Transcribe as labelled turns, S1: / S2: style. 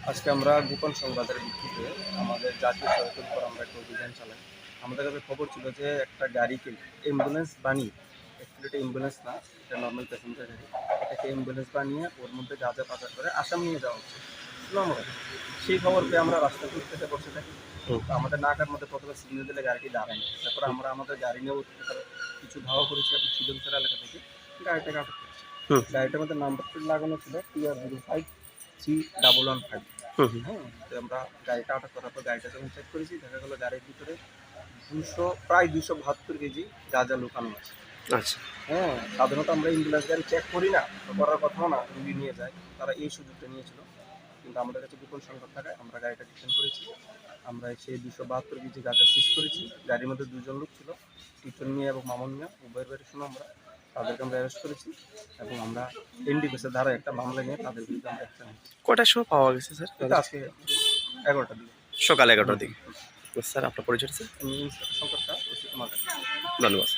S1: আজকে আমরা গোপন সংবাদের ভিত্তিতে আমাদের জাতীয় সড়কের উপর আমরা একটা অভিযান চালাই। আমাদের কাছে খবর ছিল যে একটা গাড়িকে অ্যাম্বুলেন্স বানিয়ে, অ্যাকচুয়ালি এটা অ্যাম্বুলেন্স না, এটা নর্মাল প্যাসেঞ্জার গাড়ি। এটাকে অ্যাম্বুলেন্স বানিয়ে ওর মধ্যে গাঁজা পাচার করে আসাম নিয়ে যাওয়া হচ্ছে। আমরা সেই খবর পেয়ে আমরা রাস্তা খুঁজতে বসে থাকি। তো আমাদের নাকার মধ্যে প্রথমে সিগন্যাল দিলে গাড়িটি দাঁড়ায়নি। তারপরে আমরা আমাদের গাড়ি নিয়েও কিছু ধাওয়া করেছি এবং সুজনসরা এলাকা থেকে গাড়িটাকে আটক করেছি। গাড়িটার মধ্যে নাম্বার প্লেট লাগানো ছিল TR05C115। হ্যাঁ, তো আমরা গাড়িটা আটক করার পর গাড়িটা যখন চেক করেছি দেখা গেলো গাড়ির ভিতরে প্রায় 272 কেজি গাঁজা লুকানো আছে।
S2: আচ্ছা।
S1: হ্যাঁ, সাধারণত আমরা অ্যাম্বুলেন্স গাড়ি চেক করি না, তো করার কথাও না, রুগী নিয়ে যায়। তারা এই সুযোগটা নিয়েছিল, কিন্তু আমাদের কাছে গোপন সংবাদ থাকায় আমরা গাড়িটা ডিটেন করেছি। আমরা সেই 272 কেজি গাঁজা সিজ করেছি। গাড়ির মধ্যে 2 জন লোক ছিল, টিটন মিয়া এবং মামুন মিয়া, উভয়ের বাড়ি শুনে আমরা তাদেরকে আমরা অ্যারেস্ট করেছি এবং আমরা এনডিপিএসের ধারায় একটা মামলা নিয়ে তাদের বিরুদ্ধে আমরা অ্যাকশন নিচ্ছি।
S2: কটার সময় পাওয়া গেছে স্যার?
S1: এটা আজকে 11টার দিকে,
S2: সকাল 11টার দিকে। স্যার আপনার পরিচয় স্যার?
S1: আমি ইন্সপেক্টর শঙ্কর শাহ, ওসি কুমারঘাট।
S2: ধন্যবাদ।